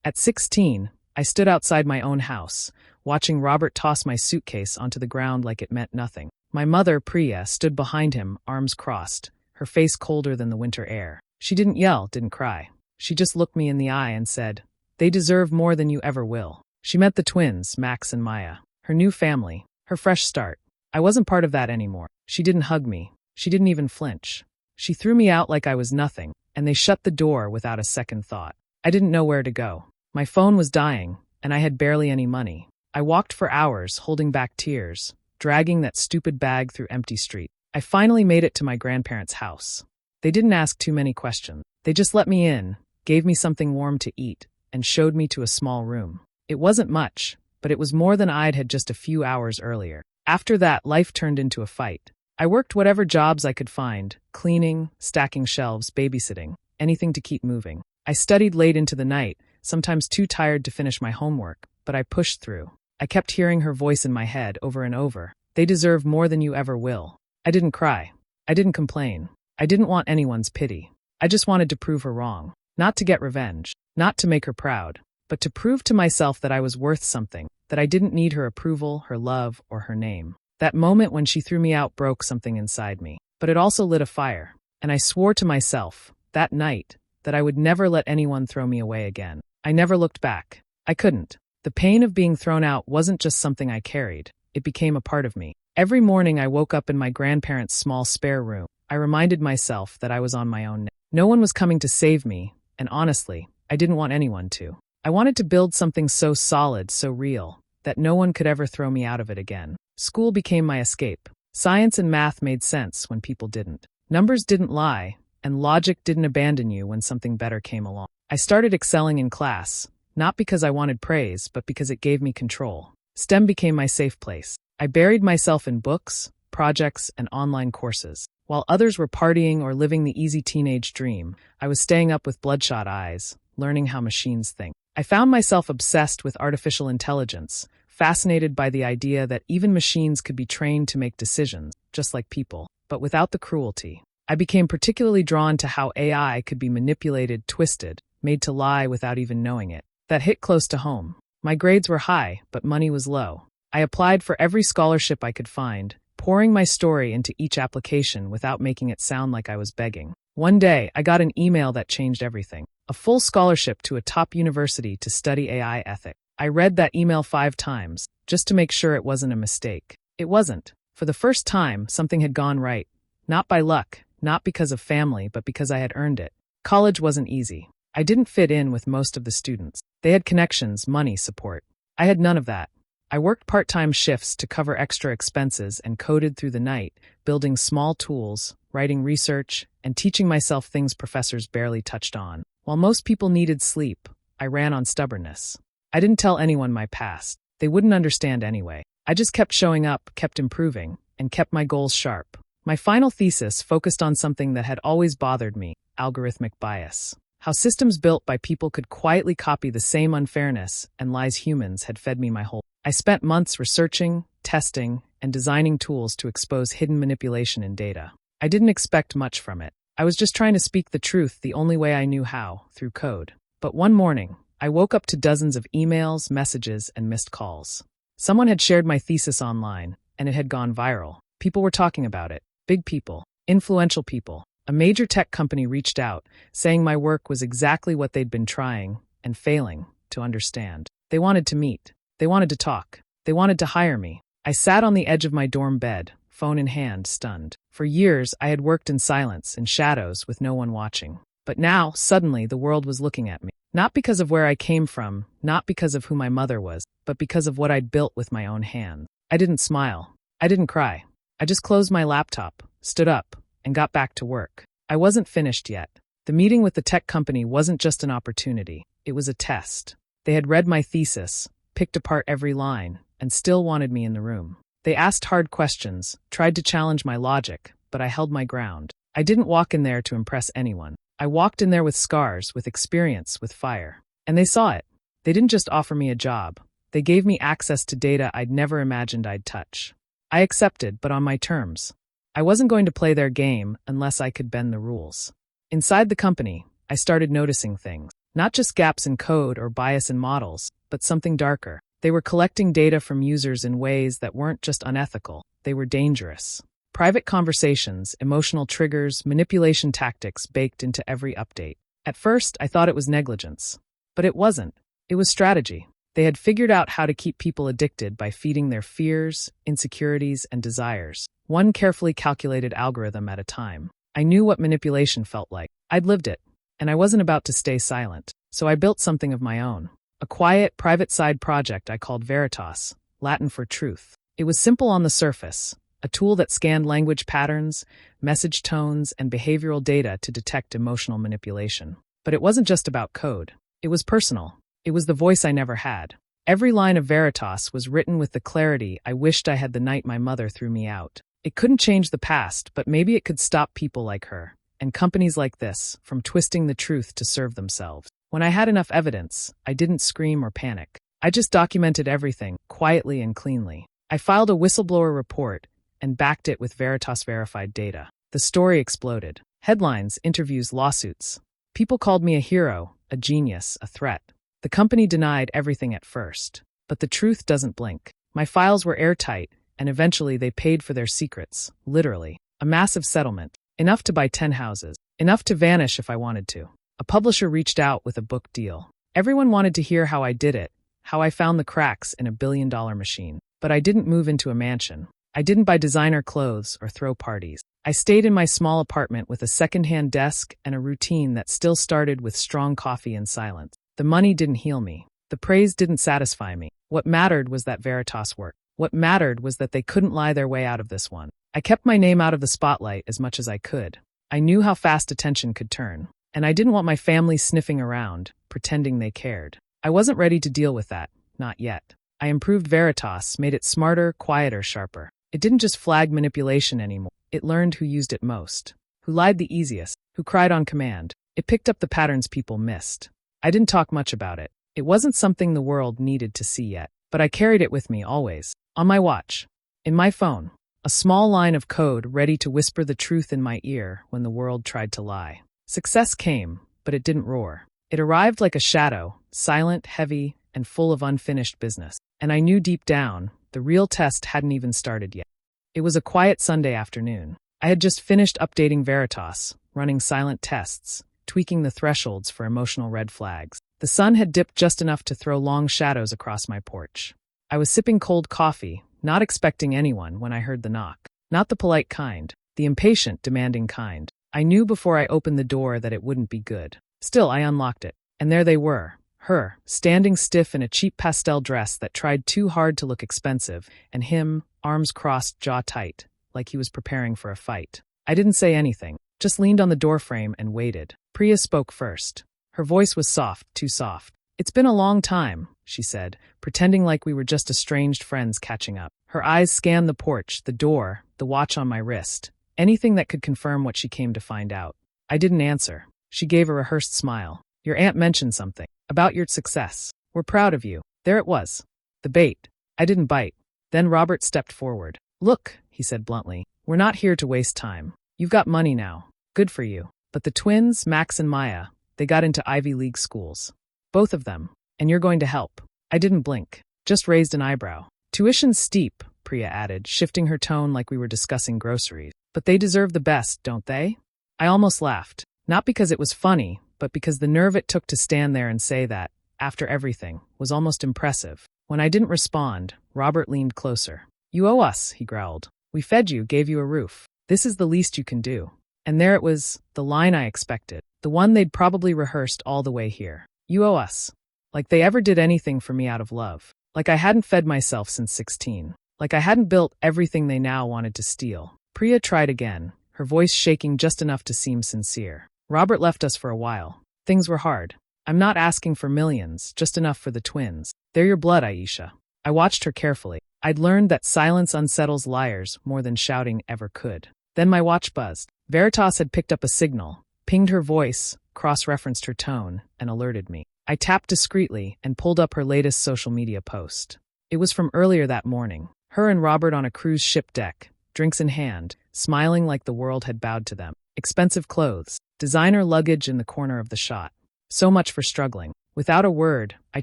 At 16, I stood outside my own house, watching Robert toss my suitcase onto the ground like it meant nothing. My mother, Priya, stood behind him, arms crossed, her face colder than the winter air. She didn't yell, didn't cry. She just looked me in the eye and said, "They deserve more than you ever will." She meant the twins, Max and Maya, her new family, her fresh start. I wasn't part of that anymore. She didn't hug me. She didn't even flinch. She threw me out like I was nothing, and they shut the door without a second thought. I didn't know where to go. My phone was dying, and I had barely any money. I walked for hours, holding back tears, dragging that stupid bag through empty streets. I finally made it to my grandparents' house. They didn't ask too many questions. They just let me in, gave me something warm to eat, and showed me to a small room. It wasn't much, but it was more than I'd had just a few hours earlier. After that, life turned into a fight. I worked whatever jobs I could find, cleaning, stacking shelves, babysitting, anything to keep moving. I studied late into the night, sometimes too tired to finish my homework, but I pushed through. I kept hearing her voice in my head over and over. They deserve more than you ever will. I didn't cry. I didn't complain. I didn't want anyone's pity. I just wanted to prove her wrong. Not to get revenge. Not to make her proud. But to prove to myself that I was worth something. That I didn't need her approval, her love, or her name. That moment when she threw me out broke something inside me. But it also lit a fire. And I swore to myself, that night, that I would never let anyone throw me away again. I never looked back. I couldn't. The pain of being thrown out wasn't just something I carried. It became a part of me. Every morning I woke up in my grandparents' small spare room. I reminded myself that I was on my own. No one was coming to save me, and honestly, I didn't want anyone to. I wanted to build something so solid, so real, that no one could ever throw me out of it again. School became my escape. Science and math made sense when people didn't. Numbers didn't lie, and logic didn't abandon you when something better came along. I started excelling in class, not because I wanted praise, but because it gave me control. STEM became my safe place. I buried myself in books, projects, and online courses. While others were partying or living the easy teenage dream, I was staying up with bloodshot eyes, learning how machines think. I found myself obsessed with artificial intelligence, fascinated by the idea that even machines could be trained to make decisions, just like people, but without the cruelty. I became particularly drawn to how AI could be manipulated, twisted, made to lie without even knowing it. That hit close to home. My grades were high, but money was low. I applied for every scholarship I could find, pouring my story into each application without making it sound like I was begging. One day, I got an email that changed everything. A full scholarship to a top university to study AI ethics. I read that email 5 times, just to make sure it wasn't a mistake. It wasn't. For the first time, something had gone right. Not by luck, not because of family, but because I had earned it. College wasn't easy. I didn't fit in with most of the students. They had connections, money, support. I had none of that. I worked part-time shifts to cover extra expenses and coded through the night, building small tools, writing research, and teaching myself things professors barely touched on. While most people needed sleep, I ran on stubbornness. I didn't tell anyone my past. They wouldn't understand anyway. I just kept showing up, kept improving, and kept my goals sharp. My final thesis focused on something that had always bothered me, algorithmic bias. How systems built by people could quietly copy the same unfairness and lies humans had fed me my whole. I spent months researching, testing, and designing tools to expose hidden manipulation in data. I didn't expect much from it. I was just trying to speak the truth the only way I knew how, through code. But one morning, I woke up to dozens of emails, messages, and missed calls. Someone had shared my thesis online, and it had gone viral. People were talking about it. Big people, influential people. A major tech company reached out, saying my work was exactly what they'd been trying, and failing, to understand. They wanted to meet. They wanted to talk. They wanted to hire me. I sat on the edge of my dorm bed, phone in hand, stunned. For years, I had worked in silence, in shadows, with no one watching. But now, suddenly, the world was looking at me. Not because of where I came from, not because of who my mother was, but because of what I'd built with my own hands. I didn't smile. I didn't cry. I just closed my laptop, stood up, and got back to work. I wasn't finished yet. The meeting with the tech company wasn't just an opportunity. It was a test. They had read my thesis, picked apart every line, and still wanted me in the room. They asked hard questions, tried to challenge my logic, but I held my ground. I didn't walk in there to impress anyone. I walked in there with scars, with experience, with fire. And they saw it. They didn't just offer me a job. They gave me access to data I'd never imagined I'd touch. I accepted, but on my terms. I wasn't going to play their game unless I could bend the rules. Inside the company, I started noticing things. Not just gaps in code or bias in models, but something darker. They were collecting data from users in ways that weren't just unethical, they were dangerous. Private conversations, emotional triggers, manipulation tactics baked into every update. At first, I thought it was negligence. But it wasn't. It was strategy. They had figured out how to keep people addicted by feeding their fears, insecurities, and desires, one carefully calculated algorithm at a time. I knew what manipulation felt like. I'd lived it, and I wasn't about to stay silent. So I built something of my own. A quiet, private side project I called Veritas, Latin for truth. It was simple on the surface, a tool that scanned language patterns, message tones, and behavioral data to detect emotional manipulation. But it wasn't just about code. It was personal. It was the voice I never had. Every line of Veritas was written with the clarity I wished I had the night my mother threw me out. It couldn't change the past, but maybe it could stop people like her, and companies like this, from twisting the truth to serve themselves. When I had enough evidence, I didn't scream or panic. I just documented everything, quietly and cleanly. I filed a whistleblower report and backed it with Veritas-verified data. The story exploded. Headlines, interviews, lawsuits. People called me a hero, a genius, a threat. The company denied everything at first. But the truth doesn't blink. My files were airtight, and eventually they paid for their secrets, literally. A massive settlement. Enough to buy 10 houses. Enough to vanish if I wanted to. A publisher reached out with a book deal. Everyone wanted to hear how I did it, how I found the cracks in a billion-dollar machine. But I didn't move into a mansion. I didn't buy designer clothes or throw parties. I stayed in my small apartment with a second-hand desk and a routine that still started with strong coffee and silence. The money didn't heal me. The praise didn't satisfy me. What mattered was that Veritas worked. What mattered was that they couldn't lie their way out of this one. I kept my name out of the spotlight as much as I could. I knew how fast attention could turn. And I didn't want my family sniffing around, pretending they cared. I wasn't ready to deal with that. Not yet. I improved Veritas, made it smarter, quieter, sharper. It didn't just flag manipulation anymore. It learned who used it most, who lied the easiest, who cried on command. It picked up the patterns people missed. I didn't talk much about it. It wasn't something the world needed to see yet, but I carried it with me always. On my watch. In my phone. A small line of code ready to whisper the truth in my ear when the world tried to lie. Success came, but it didn't roar. It arrived like a shadow, silent, heavy, and full of unfinished business. And I knew deep down, the real test hadn't even started yet. It was a quiet Sunday afternoon. I had just finished updating Veritas, running silent tests, tweaking the thresholds for emotional red flags. The sun had dipped just enough to throw long shadows across my porch. I was sipping cold coffee, not expecting anyone when I heard the knock. Not the polite kind, the impatient, demanding kind. I knew before I opened the door that it wouldn't be good. Still, I unlocked it. And there they were. Her, standing stiff in a cheap pastel dress that tried too hard to look expensive, and him, arms crossed, jaw tight, like he was preparing for a fight. I didn't say anything, just leaned on the doorframe and waited. Priya spoke first. Her voice was soft, too soft. "It's been a long time," she said, pretending like we were just estranged friends catching up. Her eyes scanned the porch, the door, the watch on my wrist, anything that could confirm what she came to find out. I didn't answer. She gave a rehearsed smile. "Your aunt mentioned something. About your success. We're proud of you." There it was. The bait. I didn't bite. Then Robert stepped forward. "Look," he said bluntly, "we're not here to waste time. You've got money now. Good for you. But the twins, Max and Maya, they got into Ivy League schools. Both of them. And you're going to help." I didn't blink. Just raised an eyebrow. "Tuition's steep," Priya added, shifting her tone like we were discussing groceries. "But they deserve the best, don't they?" I almost laughed. Not because it was funny, but because the nerve it took to stand there and say that, after everything, was almost impressive. When I didn't respond, Robert leaned closer. "You owe us," he growled. "We fed you, gave you a roof. This is the least you can do." And there it was, the line I expected, the one they'd probably rehearsed all the way here. "You owe us." Like they ever did anything for me out of love. Like I hadn't fed myself since 16. Like I hadn't built everything they now wanted to steal. Priya tried again, her voice shaking just enough to seem sincere. "Robert left us for a while. Things were hard. I'm not asking for millions, just enough for the twins. They're your blood, Aisha." I watched her carefully. I'd learned that silence unsettles liars more than shouting ever could. Then my watch buzzed. Veritas had picked up a signal, pinged her voice, cross-referenced her tone, and alerted me. I tapped discreetly and pulled up her latest social media post. It was from earlier that morning. Her and Robert on a cruise ship deck, drinks in hand, smiling like the world had bowed to them. Expensive clothes, designer luggage in the corner of the shot. So much for struggling. Without a word, I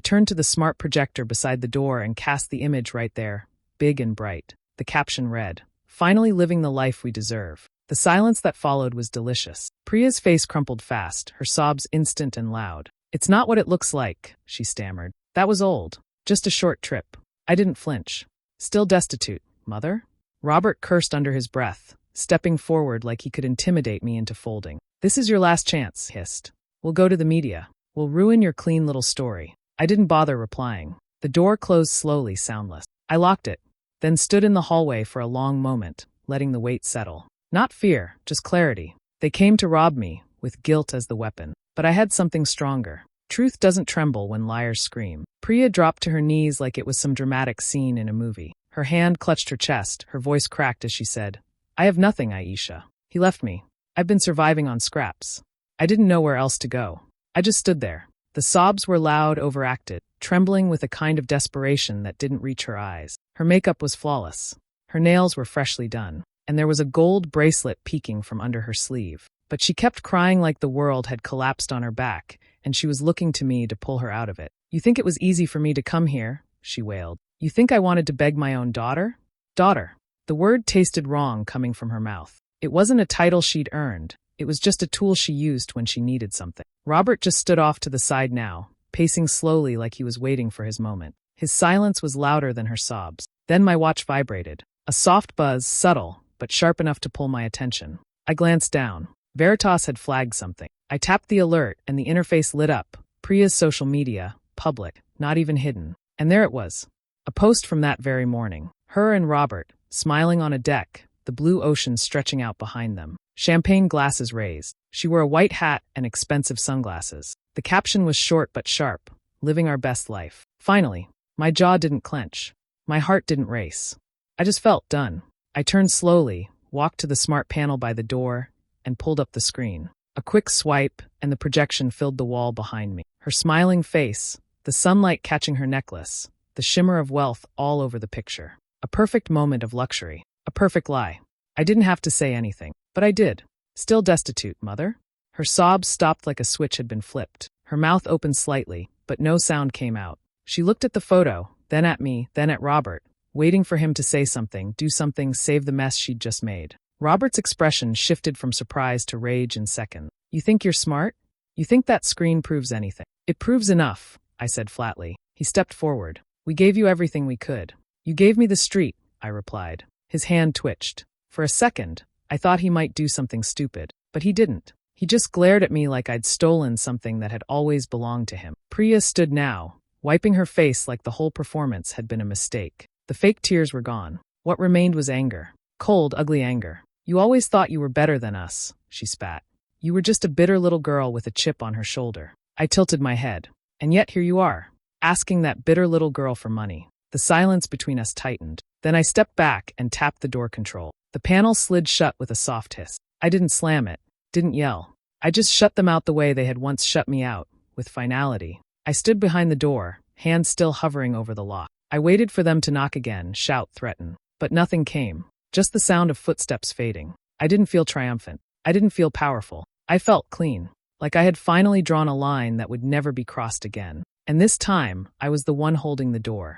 turned to the smart projector beside the door and cast the image right there, big and bright. The caption read, "Finally living the life we deserve." The silence that followed was delicious. Priya's face crumpled fast, her sobs instant and loud. "It's not what it looks like," she stammered. "That was old. Just a short trip." I didn't flinch. "Still destitute, mother?" Robert cursed under his breath, stepping forward like he could intimidate me into folding. "This is your last chance," he hissed. "We'll go to the media. We'll ruin your clean little story." I didn't bother replying. The door closed slowly, soundless. I locked it, then stood in the hallway for a long moment, letting the weight settle. Not fear, just clarity. They came to rob me, with guilt as the weapon. But I had something stronger. Truth doesn't tremble when liars scream. Priya dropped to her knees like it was some dramatic scene in a movie. Her hand clutched her chest, her voice cracked as she said, "I have nothing, Aisha. He left me. I've been surviving on scraps. I didn't know where else to go. I just stood there." The sobs were loud, overacted, trembling with a kind of desperation that didn't reach her eyes. Her makeup was flawless. Her nails were freshly done, and there was a gold bracelet peeking from under her sleeve. But she kept crying like the world had collapsed on her back, and she was looking to me to pull her out of it. "You think it was easy for me to come here?" she wailed. "You think I wanted to beg my own daughter?" Daughter. The word tasted wrong coming from her mouth. It wasn't a title she'd earned. It was just a tool she used when she needed something. Robert just stood off to the side now, pacing slowly like he was waiting for his moment. His silence was louder than her sobs. Then my watch vibrated. A soft buzz, subtle, but sharp enough to pull my attention. I glanced down. Veritas had flagged something. I tapped the alert, and the interface lit up. Priya's social media, public, not even hidden. And there it was. A post from that very morning. Her and Robert, smiling on a deck, the blue ocean stretching out behind them. Champagne glasses raised. She wore a white hat and expensive sunglasses. The caption was short but sharp, "Living our best life." Finally, my jaw didn't clench. My heart didn't race. I just felt done. I turned slowly, walked to the smart panel by the door, and pulled up the screen. A quick swipe, and the projection filled the wall behind me. Her smiling face, the sunlight catching her necklace, the shimmer of wealth all over the picture. A perfect moment of luxury. A perfect lie. I didn't have to say anything, but I did. "Still destitute, mother?" Her sobs stopped like a switch had been flipped. Her mouth opened slightly, but no sound came out. She looked at the photo, then at me, then at Robert, waiting for him to say something, do something, save the mess she'd just made. Robert's expression shifted from surprise to rage in seconds. "You think you're smart? You think that screen proves anything?" "It proves enough," I said flatly. He stepped forward. "We gave you everything we could." "You gave me the street," I replied. His hand twitched. For a second, I thought he might do something stupid, but he didn't. He just glared at me like I'd stolen something that had always belonged to him. Priya stood now, wiping her face like the whole performance had been a mistake. The fake tears were gone. What remained was anger. Cold, ugly anger. "You always thought you were better than us," she spat. "You were just a bitter little girl with a chip on her shoulder." I tilted my head. "And yet here you are, asking that bitter little girl for money." The silence between us tightened. Then I stepped back and tapped the door control. The panel slid shut with a soft hiss. I didn't slam it, didn't yell. I just shut them out the way they had once shut me out, with finality. I stood behind the door, hands still hovering over the lock. I waited for them to knock again, shout, threaten. But nothing came. Just the sound of footsteps fading. I didn't feel triumphant. I didn't feel powerful. I felt clean. Like I had finally drawn a line that would never be crossed again. And this time, I was the one holding the door.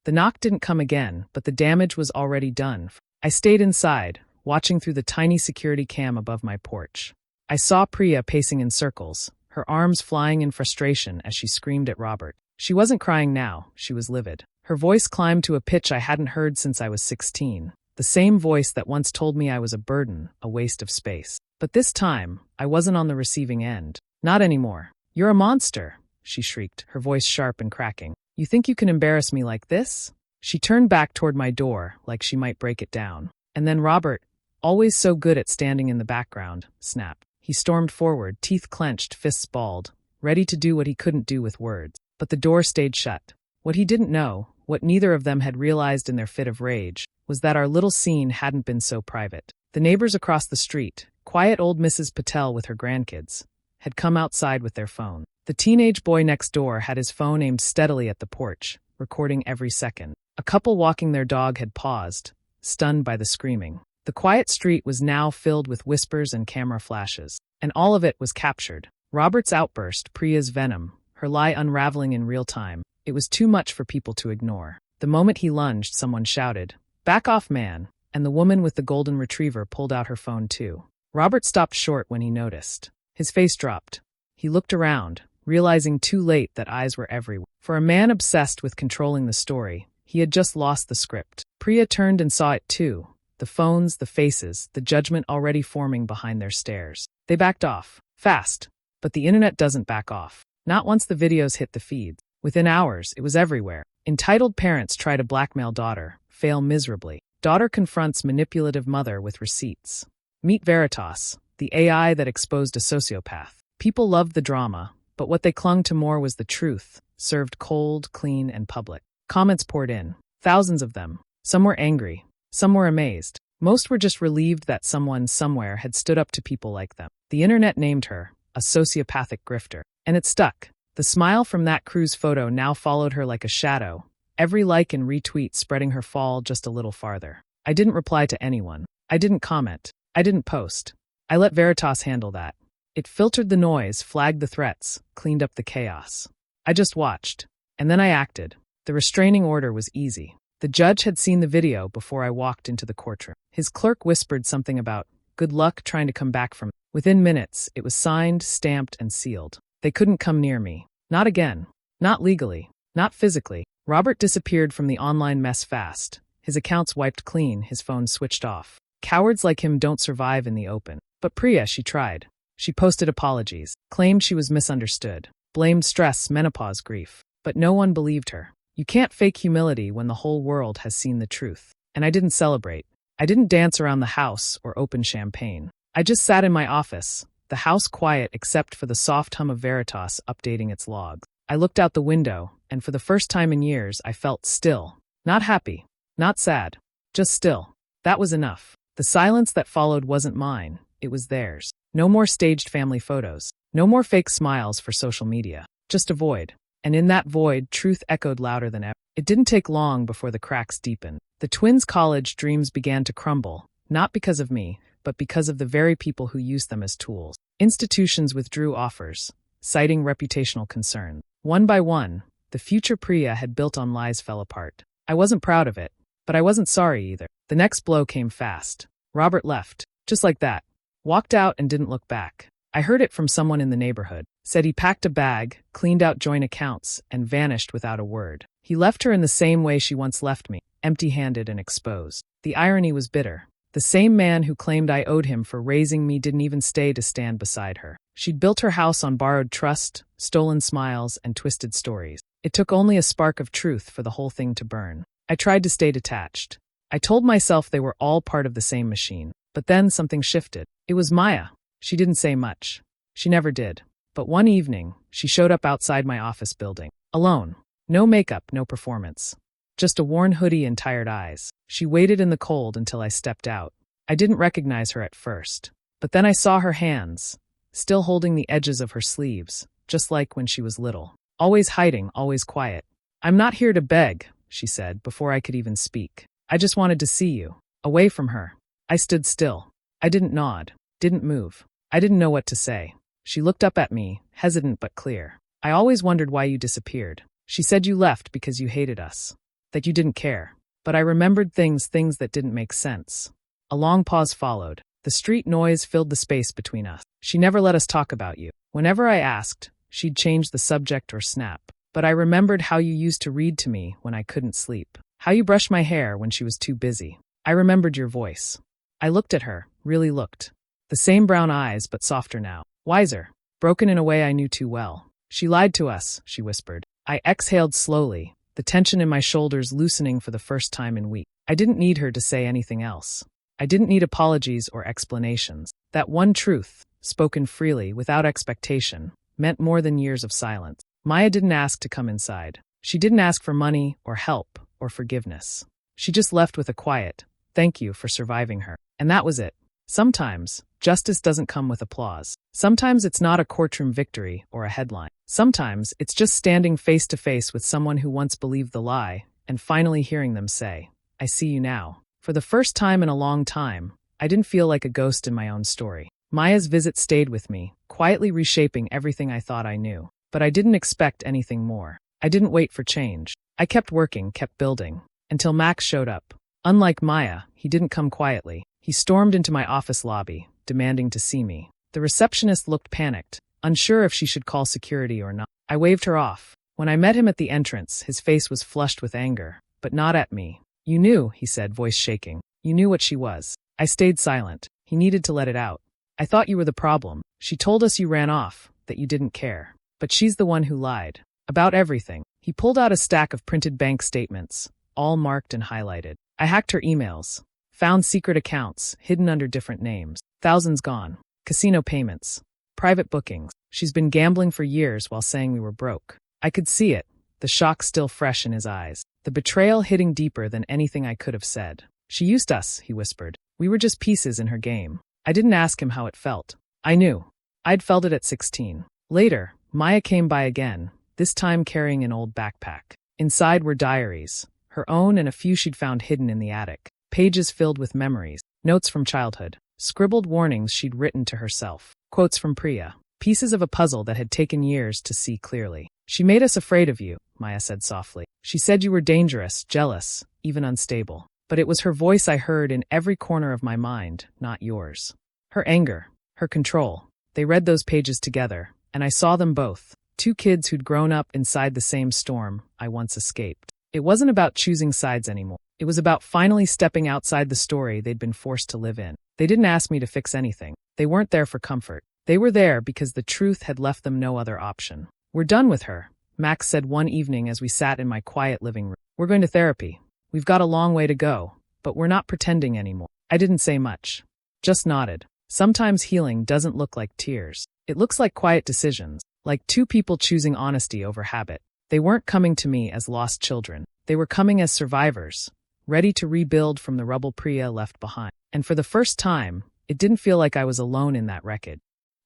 The knock didn't come again, but the damage was already done. I stayed inside, watching through the tiny security cam above my porch. I saw Priya pacing in circles, her arms flying in frustration as she screamed at Robert. She wasn't crying now, she was livid. Her voice climbed to a pitch I hadn't heard since I was 16. The same voice that once told me I was a burden, a waste of space. But this time, I wasn't on the receiving end. "Not anymore. You're a monster," she shrieked, her voice sharp and cracking. "You think you can embarrass me like this?" She turned back toward my door, like she might break it down. And then Robert, always so good at standing in the background, snapped. He stormed forward, teeth clenched, fists balled, ready to do what he couldn't do with words. But the door stayed shut. What he didn't know, what neither of them had realized in their fit of rage, was that our little scene hadn't been so private. The neighbors across the street, quiet old Mrs. Patel with her grandkids, had come outside with their phone. The teenage boy next door had his phone aimed steadily at the porch, recording every second. A couple walking their dog had paused, stunned by the screaming. The quiet street was now filled with whispers and camera flashes, and all of it was captured. Robert's outburst, Priya's venom, her lie unraveling in real time. It was too much for people to ignore. The moment he lunged, someone shouted, "Back off, man," and the woman with the golden retriever pulled out her phone too. Robert stopped short when he noticed. His face dropped. He looked around, realizing too late that eyes were everywhere. For a man obsessed with controlling the story, he had just lost the script. Priya turned and saw it too. The phones, the faces, the judgment already forming behind their stares. They backed off. Fast. But the internet doesn't back off. Not once the videos hit the feeds. Within hours, it was everywhere. Entitled parents try to blackmail daughter, fail miserably. Daughter confronts manipulative mother with receipts. Meet Veritas, the AI that exposed a sociopath. People loved the drama, but what they clung to more was the truth, served cold, clean, and public. Comments poured in. Thousands of them. Some were angry. Some were amazed. Most were just relieved that someone somewhere had stood up to people like them. The internet named her a sociopathic grifter. And it stuck. The smile from that cruise photo now followed her like a shadow, every like and retweet spreading her fall just a little farther. I didn't reply to anyone. I didn't comment. I didn't post. I let Veritas handle that. It filtered the noise, flagged the threats, cleaned up the chaos. I just watched. And then I acted. The restraining order was easy. The judge had seen the video before I walked into the courtroom. His clerk whispered something about, "Good luck trying to come back from it." Within minutes, it was signed, stamped, and sealed. They couldn't come near me. Not again. Not legally. Not physically. Robert disappeared from the online mess fast. His accounts wiped clean, his phone switched off. Cowards like him don't survive in the open. But Priya, she tried. She posted apologies, claimed she was misunderstood, blamed stress, menopause, grief. But no one believed her. You can't fake humility when the whole world has seen the truth. And I didn't celebrate. I didn't dance around the house or open champagne. I just sat in my office, the house quiet except for the soft hum of Veritas updating its logs. I looked out the window, and for the first time in years, I felt still. Not happy. Not sad. Just still. That was enough. The silence that followed wasn't mine. It was theirs. No more staged family photos. No more fake smiles for social media. Just a void. And in that void, truth echoed louder than ever. It didn't take long before the cracks deepened. The twins' college dreams began to crumble, not because of me, but because of the very people who used them as tools. Institutions withdrew offers, citing reputational concerns. One by one, the future Priya had built on lies fell apart. I wasn't proud of it, but I wasn't sorry either. The next blow came fast. Robert left, just like that. Walked out and didn't look back. I heard it from someone in the neighborhood. Said he packed a bag, cleaned out joint accounts, and vanished without a word. He left her in the same way she once left me, empty-handed and exposed. The irony was bitter. The same man who claimed I owed him for raising me didn't even stay to stand beside her. She'd built her house on borrowed trust, stolen smiles, and twisted stories. It took only a spark of truth for the whole thing to burn. I tried to stay detached. I told myself they were all part of the same machine. But then something shifted. It was Maya. She didn't say much. She never did. But one evening, she showed up outside my office building. Alone. No makeup, no performance. Just a worn hoodie and tired eyes. She waited in the cold until I stepped out. I didn't recognize her at first. But then I saw her hands, still holding the edges of her sleeves, just like when she was little. Always hiding, always quiet. "I'm not here to beg," she said before I could even speak. "I just wanted to see you." Away from her. I stood still. I didn't nod, didn't move. I didn't know what to say. She looked up at me, hesitant but clear. "I always wondered why you disappeared. She said you left because you hated us. That you didn't care." But I remembered things that didn't make sense. A long pause followed. The street noise filled the space between us. "She never let us talk about you. Whenever I asked, she'd change the subject or snap. But I remembered how you used to read to me when I couldn't sleep. How you brushed my hair when she was too busy. I remembered your voice." I looked at her, really looked. The same brown eyes, but softer now. Wiser. Broken in a way I knew too well. "She lied to us," she whispered. I exhaled slowly, the tension in my shoulders loosening for the first time in weeks. I didn't need her to say anything else. I didn't need apologies or explanations. That one truth, spoken freely, without expectation, meant more than years of silence. Maya didn't ask to come inside. She didn't ask for money or help or forgiveness. She just left with a quiet, "Thank you for surviving her." And that was it. Sometimes, justice doesn't come with applause. Sometimes it's not a courtroom victory or a headline. Sometimes it's just standing face to face with someone who once believed the lie and finally hearing them say, "I see you now." For the first time in a long time, I didn't feel like a ghost in my own story. Maya's visit stayed with me, quietly reshaping everything I thought I knew. But I didn't expect anything more. I didn't wait for change. I kept working, kept building, until Max showed up. Unlike Maya, he didn't come quietly. He stormed into my office lobby, demanding to see me. The receptionist looked panicked, unsure if she should call security or not. I waved her off. When I met him at the entrance, his face was flushed with anger, but not at me. "You knew," he said, voice shaking. "You knew what she was." I stayed silent. He needed to let it out. "I thought you were the problem. She told us you ran off, that you didn't care. But she's the one who lied. About everything." He pulled out a stack of printed bank statements, all marked and highlighted. I hacked her emails. Found secret accounts, hidden under different names. Thousands gone. Casino payments. Private bookings. She's been gambling for years while saying we were broke. I could see it, the shock still fresh in his eyes. The betrayal hitting deeper than anything I could have said. "She used us," he whispered. "We were just pieces in her game." I didn't ask him how it felt. I knew. I'd felt it at 16. Later, Maya came by again, this time carrying an old backpack. Inside were diaries, her own and a few she'd found hidden in the attic. Pages filled with memories, notes from childhood, scribbled warnings she'd written to herself, quotes from Priya, pieces of a puzzle that had taken years to see clearly. "She made us afraid of you," Maya said softly. "She said you were dangerous, jealous, even unstable. But it was her voice I heard in every corner of my mind, not yours. Her anger, her control. They read those pages together, and I saw them both. Two kids who'd grown up inside the same storm I once escaped. It wasn't about choosing sides anymore. It was about finally stepping outside the story they'd been forced to live in. They didn't ask me to fix anything. They weren't there for comfort. They were there because the truth had left them no other option. "We're done with her," Max said one evening as we sat in my quiet living room. "We're going to therapy. We've got a long way to go, but we're not pretending anymore." I didn't say much. Just nodded. Sometimes healing doesn't look like tears. It looks like quiet decisions, like two people choosing honesty over habit. They weren't coming to me as lost children. They were coming as survivors, ready to rebuild from the rubble Priya left behind. And for the first time, it didn't feel like I was alone in that wreckage.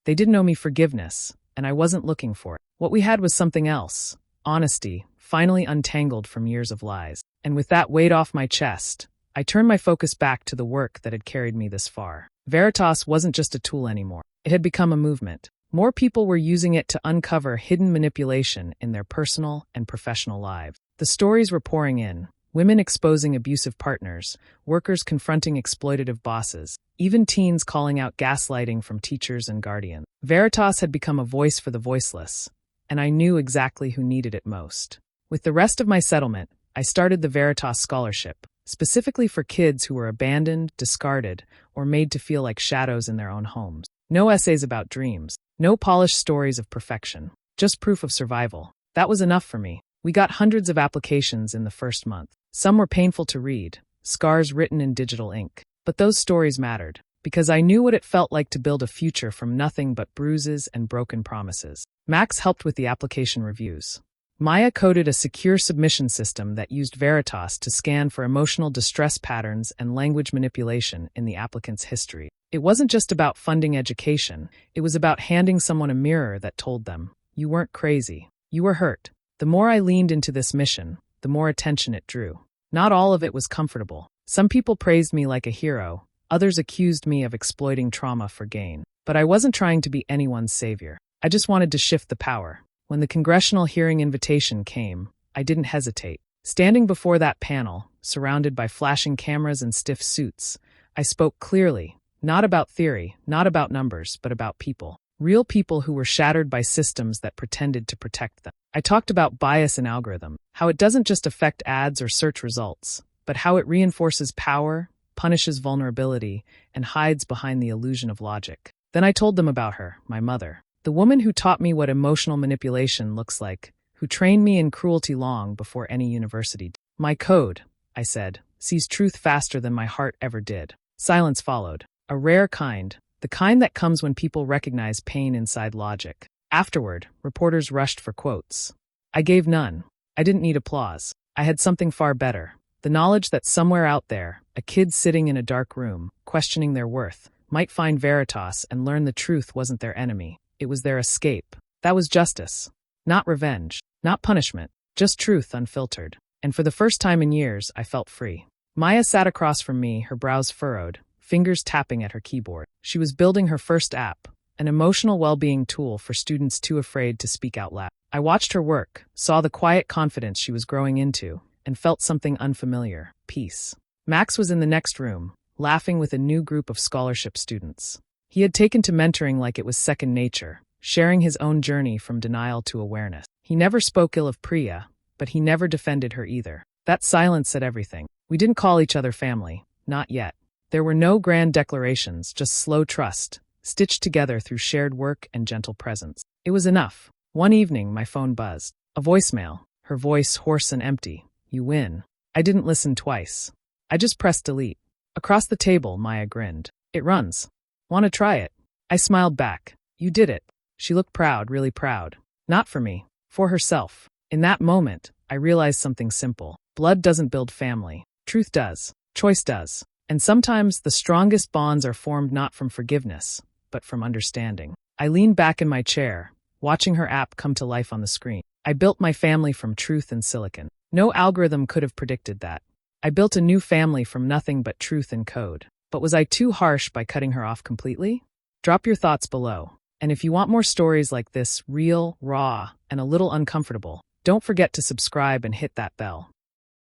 They didn't owe me forgiveness, and I wasn't looking for it. What we had was something else, honesty, finally untangled from years of lies. And with that weight off my chest, I turned my focus back to the work that had carried me this far. Veritas wasn't just a tool anymore. It had become a movement. More people were using it to uncover hidden manipulation in their personal and professional lives. The stories were pouring in. Women exposing abusive partners, workers confronting exploitative bosses, even teens calling out gaslighting from teachers and guardians. Veritas had become a voice for the voiceless, and I knew exactly who needed it most. With the rest of my settlement, I started the Veritas Scholarship, specifically for kids who were abandoned, discarded, or made to feel like shadows in their own homes. No essays about dreams, no polished stories of perfection, just proof of survival. That was enough for me. We got hundreds of applications in the first month. Some were painful to read, scars written in digital ink. But those stories mattered, because I knew what it felt like to build a future from nothing but bruises and broken promises. Max helped with the application reviews. Maya coded a secure submission system that used Veritas to scan for emotional distress patterns and language manipulation in the applicant's history. It wasn't just about funding education, it was about handing someone a mirror that told them, "You weren't crazy, you were hurt." The more I leaned into this mission, the more attention it drew. Not all of it was comfortable. Some people praised me like a hero, others accused me of exploiting trauma for gain. But I wasn't trying to be anyone's savior. I just wanted to shift the power. When the congressional hearing invitation came, I didn't hesitate. Standing before that panel, surrounded by flashing cameras and stiff suits, I spoke clearly, not about theory, not about numbers, but about people. Real people who were shattered by systems that pretended to protect them. I talked about bias in algorithm, how it doesn't just affect ads or search results, but how it reinforces power, punishes vulnerability, and hides behind the illusion of logic. Then I told them about her, my mother, the woman who taught me what emotional manipulation looks like, who trained me in cruelty long before any university did. "My code," I said, "sees truth faster than my heart ever did." Silence followed, a rare kind, the kind that comes when people recognize pain inside logic. Afterward, reporters rushed for quotes. I gave none. I didn't need applause. I had something far better. The knowledge that somewhere out there, a kid sitting in a dark room, questioning their worth, might find Veritas and learn the truth wasn't their enemy. It was their escape. That was justice. Not revenge. Not punishment. Just truth unfiltered. And for the first time in years, I felt free. Maya sat across from me, her brows furrowed, fingers tapping at her keyboard. She was building her first app, an emotional well-being tool for students too afraid to speak out loud. I watched her work, saw the quiet confidence she was growing into, and felt something unfamiliar: peace. Max was in the next room, laughing with a new group of scholarship students. He had taken to mentoring like it was second nature, sharing his own journey from denial to awareness. He never spoke ill of Priya, but he never defended her either. That silence said everything. We didn't call each other family, not yet. There were no grand declarations, just slow trust, stitched together through shared work and gentle presence. It was enough. One evening, my phone buzzed. A voicemail, her voice hoarse and empty. "You win." I didn't listen twice. I just pressed delete. Across the table, Maya grinned. "It runs. Want to try it?" I smiled back. "You did it." She looked proud, really proud. Not for me, for herself. In that moment, I realized something simple. Blood doesn't build family. Truth does. Choice does. And sometimes the strongest bonds are formed not from forgiveness, but from understanding. I leaned back in my chair, watching her app come to life on the screen. I built my family from truth and silicon. No algorithm could have predicted that. I built a new family from nothing but truth and code. But was I too harsh by cutting her off completely? Drop your thoughts below. And if you want more stories like this, real, raw, and a little uncomfortable, don't forget to subscribe and hit that bell.